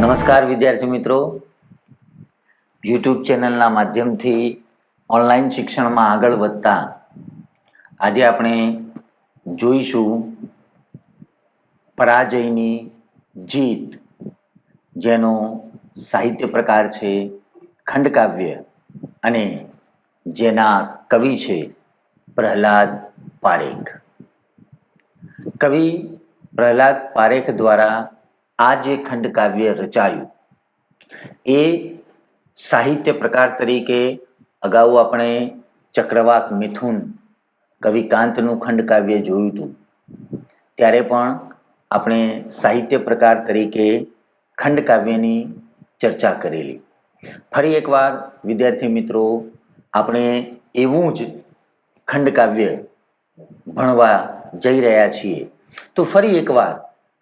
નમસ્કાર વિદ્યાર્થી મિત્રો, યુટ્યુબ ચેનલના માધ્યમથી ઓનલાઈન શિક્ષણમાં આગળ વધતા આજે આપણે જોઈશું પરાજયની જીત, જેનો સાહિત્ય પ્રકાર છે ખંડકાવ્ય અને જેના કવિ છે પ્રહલાદ પારેખ. કવિ પ્રહલાદ પારેખ દ્વારા આ જે ખંડકાવ્ય રચાયું એ સાહિત્ય પ્રકાર તરીકે અગાઉ આપણે ચક્રવાક મિથુન કવિ કાંતનું ખંડકાવ્ય જોયું હતું, ત્યારે પણ આપણે સાહિત્ય પ્રકાર તરીકે ખંડકાવ્યની ચર્ચા કરેલી. ફરી એકવાર વિદ્યાર્થી મિત્રો, આપણે એવું જ ખંડકાવ્ય ભણવા જઈ રહ્યા છીએ, તો ફરી એકવાર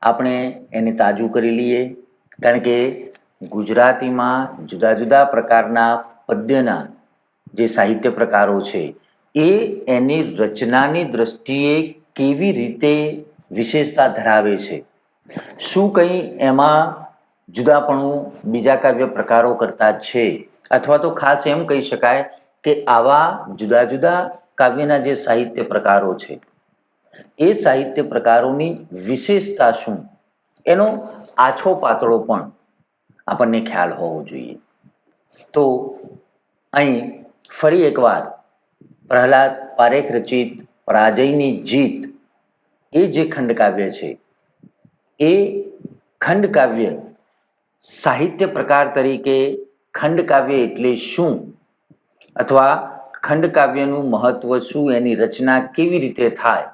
આપણે એને તાજું કરી લઈએ. કારણ કે ગુજરાતીમાં જુદા જુદા પ્રકારના પદ્યના જે સાહિત્ય પ્રકારો છે એ એની રચનાની દ્રષ્ટિએ કેવી રીતે વિશેષતા ધરાવે છે, શું કંઈ એમાં જુદાપણું બીજા કાવ્ય પ્રકારો કરતા છે, અથવા તો ખાસ એમ કહી શકાય કે આવા જુદા જુદા કાવ્યના જે સાહિત્ય પ્રકારો છે એ સાહિત્ય પ્રકારોની વિશેષતા શું, એનો આછો પાતળો પણ આપણને ખ્યાલ હોવો જોઈએ. તો અહીં ફરી એકવાર પ્રહલાદ પારેખ રચિત પરાજયની જીત એ જે ખંડકાવ્ય છે એ ખંડકાવ્ય સાહિત્ય પ્રકાર તરીકે ખંડકાવ્ય એટલે શું, અથવા ખંડકાવ્યનું મહત્વ શું, એની રચના કેવી રીતે થાય,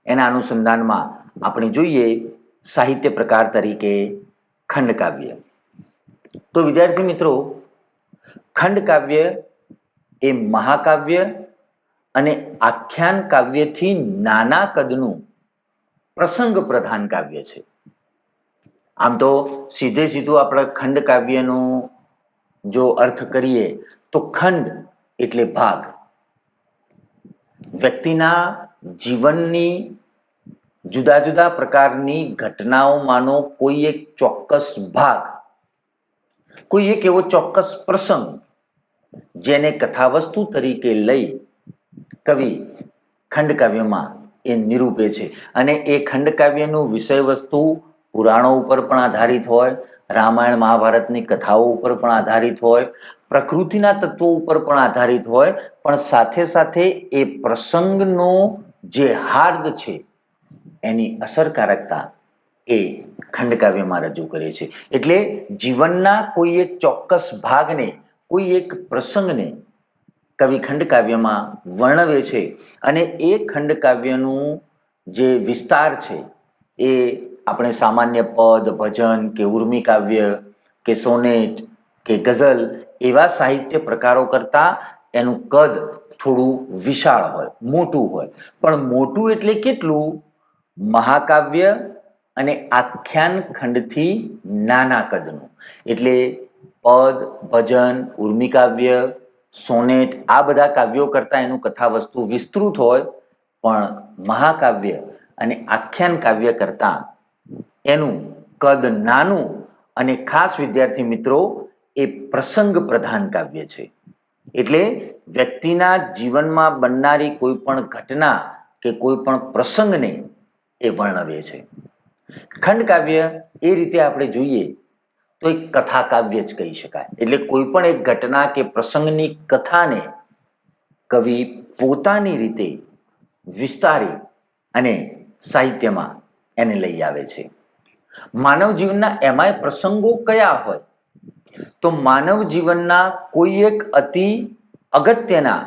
એના અનુસંધાનમાં આપણે જોઈએ સાહિત્ય પ્રકાર તરીકે ખંડકાવ્ય. તો વિદ્યાર્થી મિત્રો, ખંડકાવ્ય એ મહાકાવ્ય અને આખ્યાન કાવ્યથી નાના કદનું પ્રસંગ પ્રધાન કાવ્ય છે. આમ તો સીધે સીધું આપણે ખંડકાવ્યનો જો અર્થ કરીએ તો ખંડ એટલે ભાગ, વ્યક્તિના જીવનની જુદા જુદા પ્રકારની ઘટનાઓમાંનો કોઈ એક ચોક્કસ ભાગ, કોઈ એક એવો ચોક્કસ પ્રસંગ જેને કથાવસ્તુ તરીકે લઈ કવિ ખંડકાવ્યમાં એ નિરૂપે છે. અને એ ખંડકાવ્યનું વિષય વસ્તુ પુરાણો ઉપર પણ આધારિત હોય, રામાયણ મહાભારતની કથાઓ ઉપર પણ આધારિત હોય, પ્રકૃતિના તત્વો ઉપર પણ આધારિત હોય, પણ સાથે સાથે એ પ્રસંગનો જે હાર્દ છે એની અસરકારકતા એ ખંડકાવ્યમાં રજૂ કરે છે. એટલે જીવનના કોઈ એક ચોક્કસ ભાગને, કોઈ એક પ્રસંગને કવિ ખંડકાવ્યમાં વર્ણવે છે, અને એ ખંડકાવ્યનું જે વિસ્તાર છે એ આપણે સામાન્ય પદ, ભજન કે ઉર્મી કાવ્ય કે સોનેટ કે ગઝલ એવા સાહિત્ય પ્રકારો કરતા એનું કદ થોડું વિશાળ હોય, મોટું હોય. પણ મોટું એટલે કેટલું? મહાકાવ્ય અને આખ્યાન ખંડથી નાના કદનું. એટલે પદ, ભજન, ઉર્મી કાવ્ય, સોનેટ આ બધા કાવ્યો કરતા એનું કથાવસ્તુ વિસ્તૃત હોય, પણ મહાકાવ્ય અને આખ્યાન કાવ્ય કરતા એનું કદ નાનું અને ખાસ વિદ્યાર્થી મિત્રો એ પ્રસંગ પ્રધાન કાવ્ય છે. એટલે વ્યક્તિના જીવનમાં બનનારી કોઈ પણ ઘટના કે કોઈ પણ પ્રસંગને એ વર્ણવે છે. ખંડકાવ્ય એ રીતે આપણે જોઈએ તો એક કથા કાવ્ય જ કહી શકાય. એટલે કોઈ પણ એક ઘટના કે પ્રસંગની કથાને કવિ પોતાની રીતે વિસ્તારી અને સાહિત્યમાં એને લઈ આવે છે. માનવ જીવનના એમાંય પ્રસંગો કયા હોય? તો માનવ જીવનના કોઈ એક અતિ અગત્યના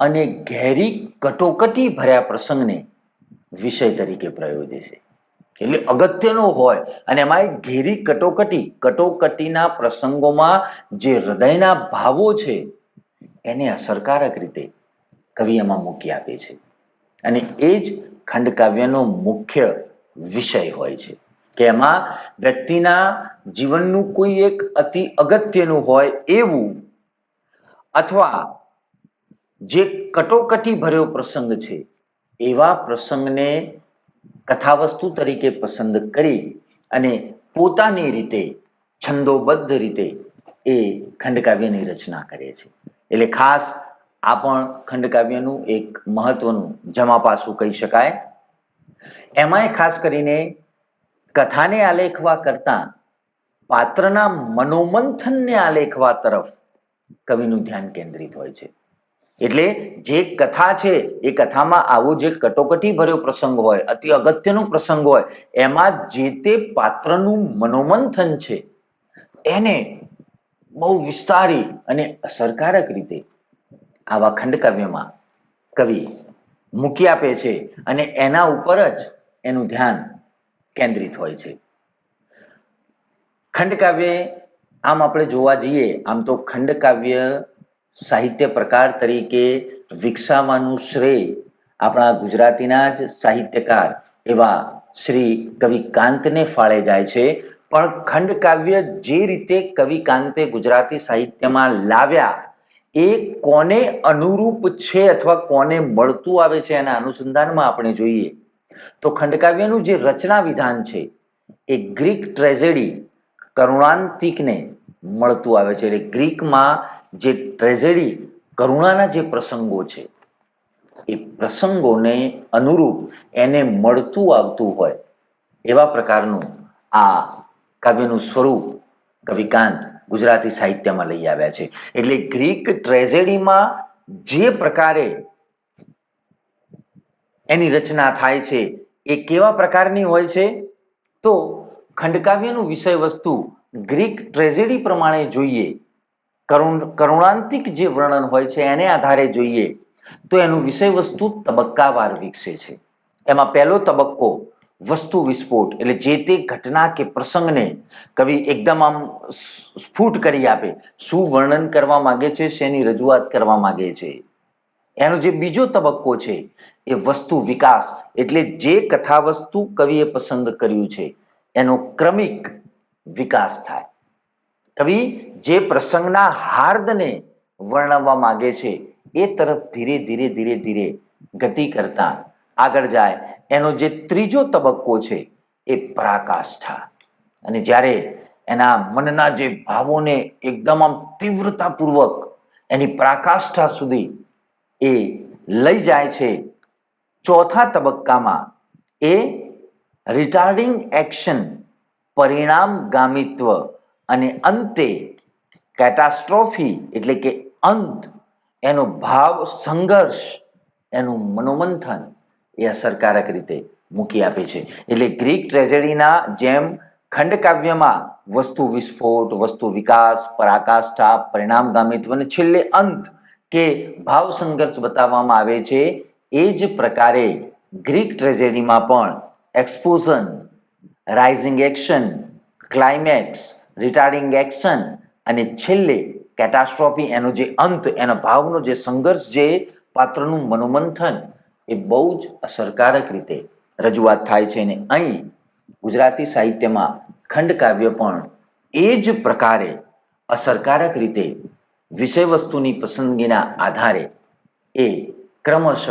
અને ઘેરી કટોકટી ભર્યા પ્રસંગને વિષય તરીકે પ્રયોજે છે. એટલે અગત્યનો હોય અને એમાં એક ઘેરી કટોકટીના પ્રસંગોમાં જે હૃદયના ભાવો છે એને અસરકારક રીતે કવિ એમાં મૂકી આપે છે. અને એ જ ખંડકાવ્યનો મુખ્ય વિષય હોય છે કે એમાં વ્યક્તિના જીવનનું કોઈ એક અતિ અગત્યનું હોય એવું, અથવા જે કટોકટી ભર્યો પ્રસંગ છે એવા પ્રસંગને કથાવસ્તુ તરીકે પસંદ કરી અને પોતાની રીતે છંદોબદ્ધ રીતે એ ખંડકાવ્યની રચના કરે છે. એટલે ખાસ આ પણ ખંડકાવ્યનું એક મહત્વનું જમા પાસું કહી શકાય. એમાંય ખાસ કરીને કથાને આલેખવા કરતા પાત્રના મનોમંથનને આલેખવા તરફ કવિનું ધ્યાન કેન્દ્રિત હોય છે. એટલે જે કથા છે એ કથામાં આવો જે કટોકટી ભર્યો પ્રસંગ હોય, અતિ અગત્યનો પ્રસંગ હોય, એમાં જે તે પાત્રનું મનોમંથન છે એને બહુ વિસ્તારી અને અસરકારક રીતે આવા ખંડકાવ્યમાં કવિ મૂકી આપે છે અને એના ઉપર જ એનું ધ્યાન કેન્દ્રિત હોય છે. ખંડકાવ્ય આમ આપણે જોવા જઈએ આમ તો ખંડકાવ્ય સાહિત્ય પ્રકાર તરીકે વિકસાવવાનું શ્રેય આપણા ગુજરાતીના જ સાહિત્યકાર એવા શ્રી કવિ કાંતને ફાળે જાય છે. પણ ખંડકાવ્ય જે રીતે કવિ કાંતે ગુજરાતી સાહિત્યમાં લાવ્યા એ કોને અનુરૂપ છે અથવા કોને મળતું આવે છે એના અનુસંધાનમાં આપણે જોઈએ તો ખંડકાવ્યનું જે રચના વિધાન છે એ ગ્રીક ટ્રેજેડી કરુણાંતિકને મળતું આવે છે. એટલે ગ્રીકમાં જે ટ્રેજેડી કરુણાના જે પ્રસંગો છે એ પ્રસંગોને અનુરૂપ એને મળતું આવતું હોય એવા પ્રકારનું આ કાવ્યનું સ્વરૂપ કવિકાંત ગુજરાતી સાહિત્યમાં લઈ આવ્યા છે. એટલે ગ્રીક ટ્રેજેડીમાં જે પ્રકારે એની રચના થાય છે એ કેવા પ્રકારની હોય છે તો ખંડકાવ્યનું વિષય વસ્તુ ગ્રીક ટ્રેજેડી પ્રમાણે જોઈએ, કરુણાંતિક જે વર્ણન હોય છે એને આધારે જોઈએ તો એનું વિષય વસ્તુ તબક્કાવાર વિકસે છે. એમાં પહેલો તબક્કો વસ્તુ વિસ્ફોટ, એટલે જે તે ઘટના કે પ્રસંગને કવિ એકદમ આમ સ્ફુટ કરી આપે, શું વર્ણન કરવા માંગે છે, શેની રજૂઆત કરવા માંગે છે. એનો જે બીજો તબક્કો છે એ વસ્તુ વિકાસ, એટલે જે કથા વસ્તુ કવિએ પસંદ કર્યું છે એનો ક્રમિક વિકાસ થાય. કવિ જે પ્રસંગના હાર્દને વર્ણવવા માંગે છે એ તરફ ધીરે ધીરે ધીરે ધીરે ગતિ કરતા આગળ જાય. એનો જે ત્રીજો તબક્કો છે એ પરાકાષ્ઠા, અને જ્યારે એના મનના જે ભાવોને એકદમ આમ તીવ્રતાપૂર્વક એની પરાકાષ્ઠા સુધી એ લઈ જાય છે. ચોથા તબક્કામાં એ રિટાર્ડિંગ એક્શન, પરિણામગામિત્વ અને અંતે કેટાસ્ટ્રોફી એટલે કે અંત, એનો ભાવ સંઘર્ષ, એનું મનોમંથન એ અસરકારક રીતે મૂકી આપે છે. એટલે ગ્રીક ટ્રેજેડીના જેમ ખંડકાવ્યમાં વસ્તુ વિસ્ફોટ, વસ્તુ વિકાસ, પરાકાષ્ઠા, પરિણામગામિત્વ અને છેલ્લે અંત કે ભાવ સંઘર્ષ બતાવવામાં આવે છે, એ જ પ્રકારે ગ્રીક ટ્રેજેડીમાં પણ exposition, rising action, climax, retarding action અને છેલ્લે કેટાસ્ટ્રોફી, એનો જે અંત, એના ભાવનો જે સંઘર્ષ, જે પાત્રનું મનોમંથન એ બહુ જ અસરકારક રીતે રજૂઆત થાય છે. અને અહીં ગુજરાતી સાહિત્યમાં ખંડકાવ્ય પણ એ જ પ્રકારે અસરકારક રીતે વિષય વસ્તુની પસંદગીના આધારે એ ક્રમશઃ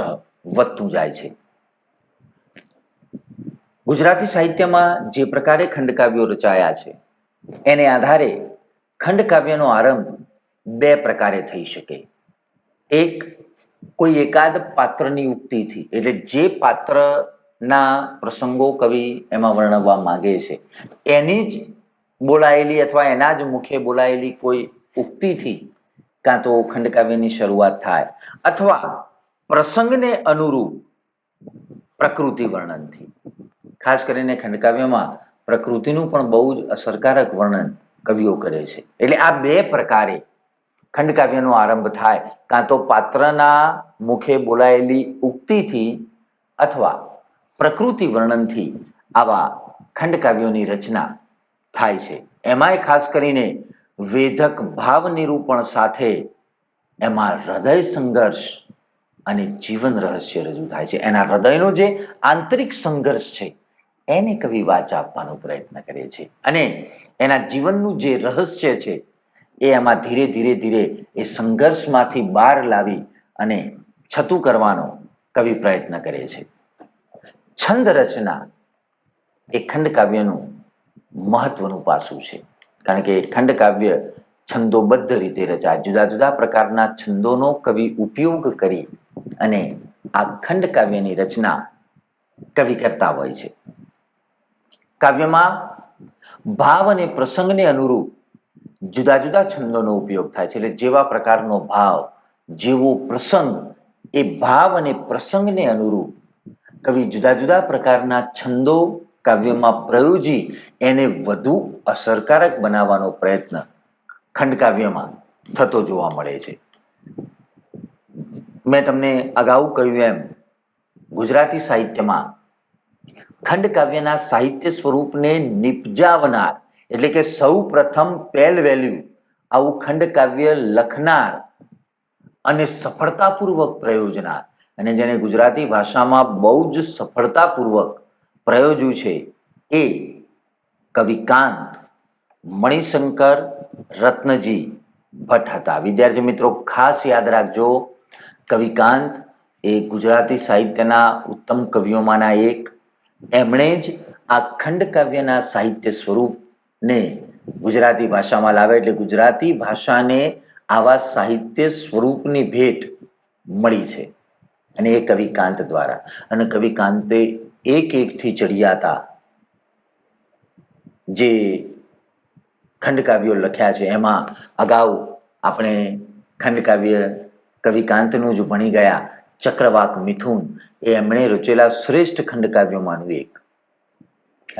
વધતું જાય છે. ગુજરાતી સાહિત્યમાં જે પ્રકારે ખંડકાવ્યો રચાયા છે એને આધારે ખંડકાવ્યનો આરંભ બે પ્રકારે થઈ શકે. એક, કોઈ એકાદ પાત્રની ઉક્તિથી, એટલે જે પાત્રના પ્રસંગો કવિ એમાં વર્ણવવા માંગે છે એની જ બોલાયેલી અથવા એના જ મુખે બોલાયેલી કોઈ ઉક્તિથી કાં તો ખંડકાવ્યની શરૂઆત થાય, અથવા પ્રસંગને અનુરૂપ પ્રકૃતિ વર્ણનથી. ખાસ કરીને ખંડકાવ્યમાં પ્રકૃતિનું પણ બહુ જ અસરકારક વર્ણન કવિઓ કરે છે. એટલે આ બે પ્રકારે ખંડકાવ્યનો આરંભ થાય, કાં તો પાત્રના મુખે બોલાયેલી ઉક્તિથી અથવા પ્રકૃતિ વર્ણનથી આવા ખંડકાવ્યોની રચના થાય છે. એમાંય ખાસ કરીને વેધક ભાવ નિરૂપણ સાથે એમાં હૃદય સંઘર્ષ અને જીવન રહસ્ય રજૂ થાય છે. એના હૃદયનો જે આંતરિક સંઘર્ષ છે એને કવિ વાચા આપવાનો પ્રયત્ન કરે છે, અને એના જીવનનું જે રહસ્ય છે એ એમાં ધીરે ધીરે ધીરે એ સંઘર્ષમાંથી બહાર લાવી અને છતું કરવાનો કવિ પ્રયત્ન કરે છે. છંદ રચના એ ખંડકાવ્યનું મહત્વનું પાસું છે. કારણ કે ખંડકાવ્ય છંદોબદ્ધ રીતે રચાય, જુદા જુદા પ્રકારના છંદોનો કવિ ઉપયોગ કરી અને આ ખંડકાવ્યની રચના કવિ કરતા હોય છે. કાવ્યમાં ભાવ અને પ્રસંગને અનુરૂપ જુદા જુદા છંદોનો ઉપયોગ થાય છે. એટલે જેવા પ્રકારનો ભાવ, જેવો પ્રસંગ, એ ભાવ અને પ્રસંગને અનુરૂપ કવિ જુદા જુદા પ્રકારના છંદો કાવ્યમાં પ્રયોજી એને વધુ અસરકારક બનાવવાનો પ્રયત્ન ખંડકાવ્યમાં થતો જોવા મળે છે. મેં તમને અગાઉ કહ્યું એમ ગુજરાતી સાહિત્યમાં ખંડકાવ્યના સાહિત્ય સ્વરૂપને નિપજાવનાર, એટલે કે સૌ પ્રથમ પહેલવેલ્યુ આવું ખંડકાવ્ય લખનાર અને સફળતાપૂર્વક પ્રયોજનાર, અને જેને ગુજરાતી ભાષામાં બહુ જ સફળતાપૂર્વક પ્રયોજ્યું છે એ કવિ કાંત મણિશંકર રત્નજી ભટ્ટ હતા. વિદ્યાર્થી મિત્રો ખાસ યાદ રાખજો, કવિ કાંત એ ગુજરાતી સાહિત્યના ઉત્તમ કવિઓમાંના એક. એમણે જ આ ખંડકાવ્યના સાહિત્ય સ્વરૂપને ગુજરાતી ભાષામાં લાવે, એટલે ગુજરાતી ભાષાને આવા સાહિત્ય સ્વરૂપની ભેટ મળી છે અને એ કવિ કાંત દ્વારા. અને કવિ કાંતે એક એકથી ચડિયાતા જે ખંડકાવ્યો લખ્યા છે એમાં અગાઉ આપણે ખંડકાવ્ય કવિ કાંતનું જ ભણી ગયા, ચક્રવાક મિથુન એ એમણે રચેલા શ્રેષ્ઠ ખંડકાવ્યોમાંનું એક.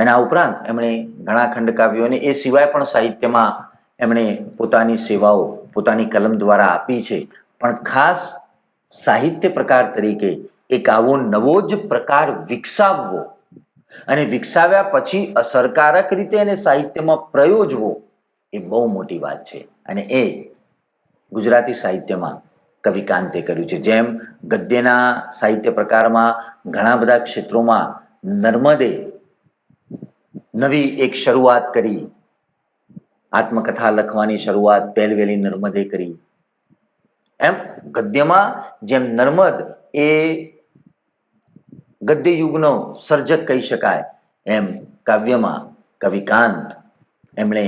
એના ઉપરાંત એમણે ઘણા ખંડકાવ્યોને એ સિવાય પણ સાહિત્યમાં એમણે પોતાની સેવાઓ પોતાની કલમ દ્વારા આપી છે. પણ ખાસ સાહિત્ય પ્રકાર તરીકે એક આવો નવો જ પ્રકાર વિકસાવવો અને વિકસાવ્યા પછી અસરકારક રીતે એને સાહિત્યમાં પ્રયોજવો એ બહુ મોટી વાત છે. અને એ ગુજરાતી સાહિત્યમાં કવિ કાંતે કર્યું છે. જેમ ગદ્યના સાહિત્ય પ્રકારમાં ઘણા બધા ક્ષેત્રોમાં નર્મદે નવી એક શરૂઆત કરી, આત્મકથા લખવાની શરૂઆત પહેલવેલી નર્મદે કરી. એમ ગદ્યમાં જેમ નર્મદ એ ગદ્ય યુગનો સર્જક કહી શકાય, એમ કાવ્યમાં કવિ કાંત એમણે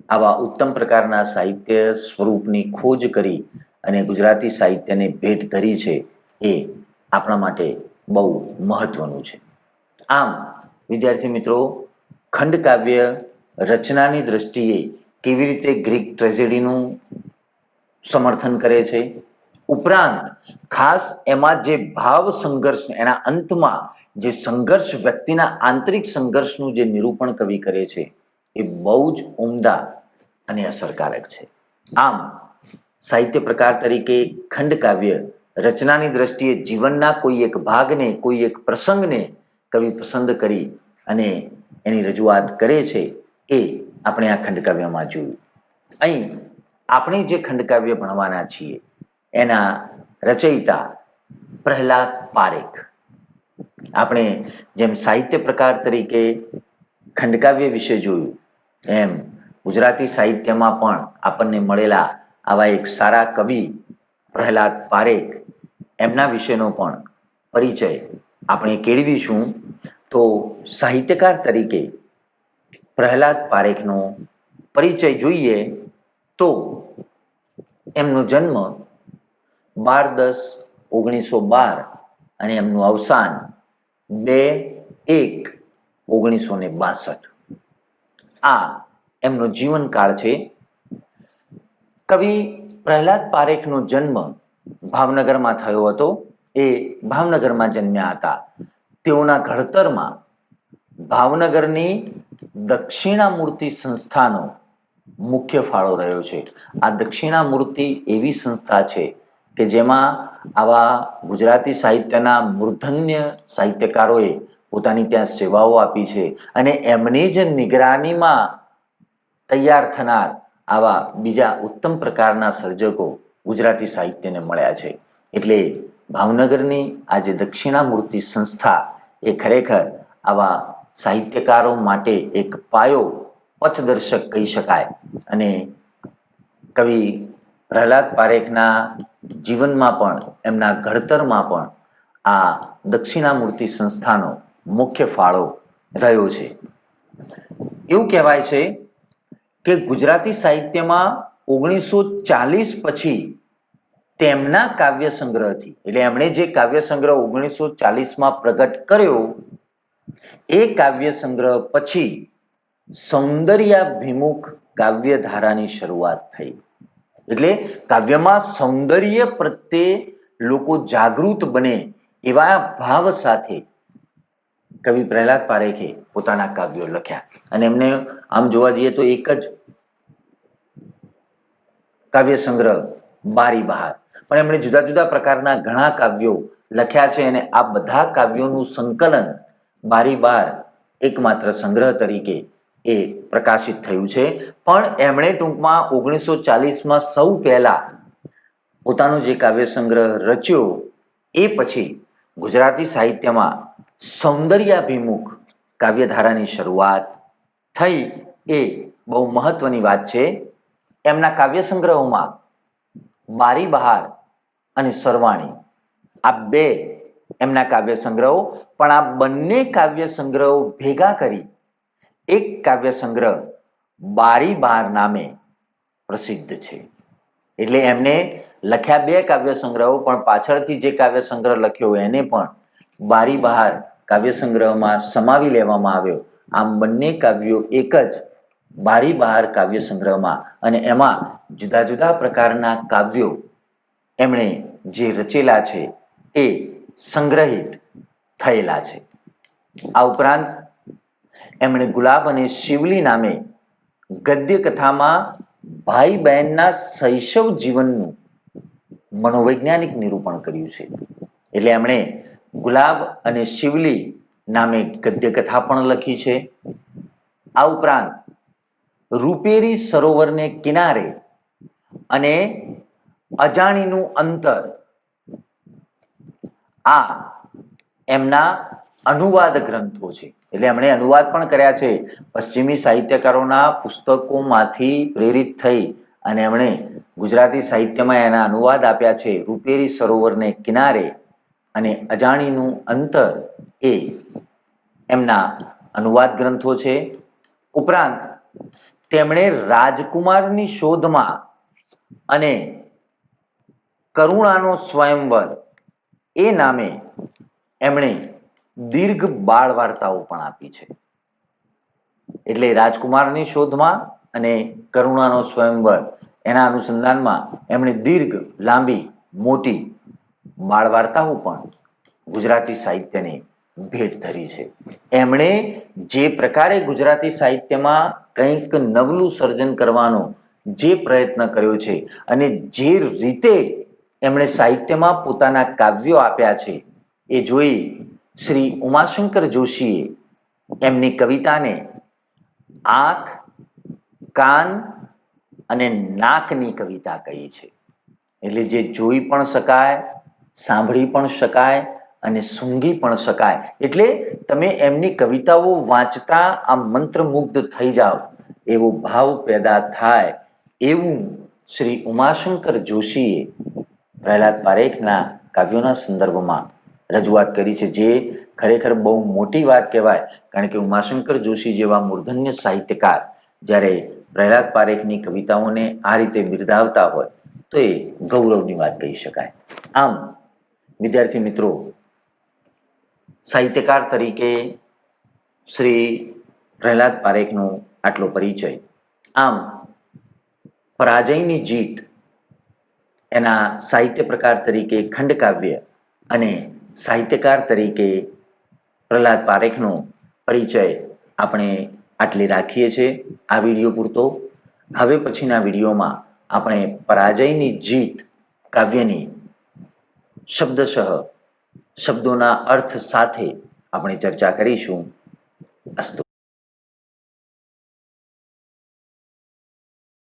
આવા ઉત્તમ પ્રકારના સાહિત્ય સ્વરૂપની ખોજ કરી અને ગુજરાતી સાહિત્યને ભેટ ધરી છે. એ આપણા માટે બહુ મહત્વનું છે. આમ વિદ્યાર્થી મિત્રો, ખંડકાવ્ય રચનાની દ્રષ્ટિએ કેવી રીતે ગ્રીક ટ્રેજેડીનું સમર્થન કરે છે, ઉપરાંત ખાસ એમાં જે ભાવ સંઘર્ષ, એના અંતમાં જે સંઘર્ષ, વ્યક્તિના આંતરિક સંઘર્ષનું જે નિરૂપણ કવિ કરે છે એ બહુ જ ઉમદા અને અસરકારક છે. આમ સાહિત્ય પ્રકાર તરીકે ખંડકાવ્ય રચનાની દ્રષ્ટિએ જીવનના કોઈ એક ભાગને, કોઈ એક પ્રસંગને કવિ પસંદ કરી અને એની રજૂઆત કરે છે, એ આપણે આ ખંડકાવ્યમાં જોયું. અહીં આપણે જે ખંડકાવ્ય ભણવાના છીએ એના રચયિતા પ્રહલાદ પારેખ. આપણે જેમ સાહિત્ય પ્રકાર તરીકે ખંડકાવ્ય વિશે જોયું, એમ ગુજરાતી સાહિત્યમાં પણ આપણને મળેલા આવા એક સારા કવિ પ્રહલાદ પારેખ, એમના વિશેનો પણ પરિચય આપણે કેળવીશું. તો સાહિત્યકાર તરીકે પ્રહલાદ પારેખનો પરિચય જોઈએ તો એમનો જન્મ 12-10-1912 અને એમનું અવસાન 2-1-1962. આ એમનો જીવનકાળ છે. કવિ પ્રહલાદ પારેખનો જન્મ ભાવનગરમાં થયો હતો. એ ભાવનગરમાં જન્મ્યા હતા. તેઓના ઘડતરમાં ભાવનગરની દક્ષિણામૂર્તિ સંસ્થાનો મુખ્ય ફાળો રહ્યો છે. આ દક્ષિણામૂર્તિ એવી સંસ્થા છે કે જેમાં આવા ગુજરાતી સાહિત્યના મૂર્ધન્ય સાહિત્યકારોએ પોતાની ત્યાં સેવાઓ આપી છે અને એમની જ નિગરાનીમાં તૈયાર થનાર આવા બીજા ઉત્તમ પ્રકારના સર્જકો ગુજરાતી સાહિત્યને મળ્યા છે. એટલે ભાવનગરની આ જે દક્ષિણામૂર્તિ સંસ્થા એ ખરેખર આવા સાહિત્યકારો માટે એક પાયો, પથદર્શક કહી શકાય. અને કવિ પ્રહલાદ પારેખના જીવનમાં પણ, એમના ઘડતરમાં પણ આ દક્ષિણામૂર્તિ સંસ્થાનો મુખ્ય ફાળો રહ્યો છે. એવું કહેવાય છે કે ગુજરાતી સાહિત્યમાં 1940 પછી તેમના કાવ્ય સંગ્રહથી, એટલે એમણે જે કાવ્ય સંગ્રહ 1940માં પ્રગટ કર્યો, એ કાવ્ય સંગ્રહ પછી સૌંદર્યાભિમુખ કાવ્ય ધારાની શરૂઆત થઈ. એટલે કાવ્યમાં સૌંદર્ય પ્રત્યે લોકો જાગૃત બને એવા ભાવ સાથે કવિ પ્રહલાદ પારેખે પોતાના કાવ્યો લખ્યા. અને એમને આમ જોવા જઈએ તો એક જ કાવ્ય સંગ્રહ બારી બહાર, પણ એમણે જુદા જુદા પ્રકારના ઘણા કાવ્યો લખ્યા છે અને આ બધા કાવ્યોનું સંકલન બારી બહાર એકમાત્ર સંગ્રહ તરીકે એ પ્રકાશિત થયું છે. પણ એમણે ટૂંકમાં 1940માં સૌ પહેલા પોતાનો જે કાવ્ય સંગ્રહ રચ્યો એ પછી ગુજરાતી સાહિત્યમાં સૌંદર્યાભિમુખ કાવ્યધારાની શરૂઆત થઈ, એ બહુ મહત્વની વાત છે. એમના કાવ્ય સંગ્રહોમાં બારી બહાર અને સરવાણી આ બે એમના કાવ્ય સંગ્રહો, પણ આ બંને કાવ્ય સંગ્રહો ભેગા કરી એક કાવ્ય સંગ્રહ બારી બહાર નામે પ્રસિદ્ધ છે. એટલે એમને લખ્યા બે કાવ્ય સંગ્રહો, પણ પાછળથી જે કાવ્ય સંગ્રહ લખ્યો એને પણ બારી બહાર કાવ્ય સંગ્રહમાં સમાવી લેવામાં આવ્યો. આમ બંને કાવ્યો એક જ બારી બહાર કાવ્ય સંગ્રહમાં, અને એમાં જુદા જુદા પ્રકારના કાવ્યો એમણે જે રચેલા છે એ સંગ્રહિત થયેલા છે. આ ઉપરાંત એમણે ગુલાબ અને શિવલી નામે ગદ્ય કથામાં ભાઈ બહેનના શૈશવ જીવનનું મનોવૈજ્ઞાનિક નિરૂપણ કર્યું છે. એટલે એમણે ગુલાબ અને શિવલી નામે ગદ્ય કથા પણ લખી છે. આ ઉપરાંત રૂપેરી સરોવરને કિનારે અને અજાણીનું અંતર, આ એમના અનુવાદ ગ્રંથો છે. એટલે એમણે અનુવાદ પણ કર્યા છે. પશ્ચિમી સાહિત્યકારોના પુસ્તકોમાંથી પ્રેરિત થઈ અને એમણે ગુજરાતી સાહિત્યમાં એના અનુવાદ આપ્યા છે. રૂપેરી સરોવરને કિનારે અને અજાણીનું અંતર એ એમના અનુવાદ ગ્રંથો છે. ઉપરાંત તેમણે રાજકુમારની શોધમાં અને કરુણાનો સ્વયંવર એ નામે એમણે દીર્ઘ બાળ વાર્તાઓ પણ આપી છે. એટલે રાજકુમારની શોધમાં અને કરુણાનો સ્વયંવર એના અનુસંધાનમાં એમણે દીર્ઘ, લાંબી, મોટી બાળ વાર્તાઓ પણ ગુજરાતી સાહિત્યને ભેટ ધરી છે. એમણે જે પ્રકારે ગુજરાતી સાહિત્યમાં કંઈક નવલું સર્જન કરવાનો જે પ્રયત્ન કર્યો છે અને જે રીતે એમણે સાહિત્યમાં પોતાના કાવ્યો આપ્યા છે, એ જોઈ શ્રી ઉમાશંકર જોશીએ એમની કવિતાને આંખ, કાન અને નાકની કવિતા કહી છે. એટલે જે જોઈ પણ શકાય, સાંભળી પણ શકાય અને સૂંઘી પણ શકાય. એટલે તમે એમની કવિતાઓ વાંચતા આ મંત્રમુગ્ધ થઈ જાઓ એવો ભાવ પેદા થાય, એવું શ્રી ઉમાશંકર જોશીએ પ્રહલાદ પારેખના કાવ્યોના સંદર્ભમાં રજૂઆત કરી છે, જે ખરેખર બહુ મોટી વાત કહેવાય. કારણ કે ઉમાશંકર જોશી જેવા મૂર્ધન્ય સાહિત્યકાર જ્યારે પ્રહલાદ પારેખની કવિતાઓને આ રીતે બિરદાવતા હોય તો એ ગૌરવની વાત કહી શકાય. આમ વિદ્યાર્થી મિત્રો, સાહિત્યકાર તરીકે શ્રી પ્રહલાદ પારેખનો આટલો પરિચય. આમ પરાજયની જીત એના સાહિત્ય પ્રકાર તરીકે ખંડકાવ્ય અને સાહિત્યકાર તરીકે પ્રહલાદ પારેખનો પરિચય આપણે આટલી રાખીએ છીએ આ વિડીયો પૂરતો. હવે પછીના વિડીયોમાં આપણે પરાજયની જીત કાવ્યની શબ્દશઃ શબ્દોના અર્થ સાથે આપણે ચર્ચા કરીશું. અસ્તુ.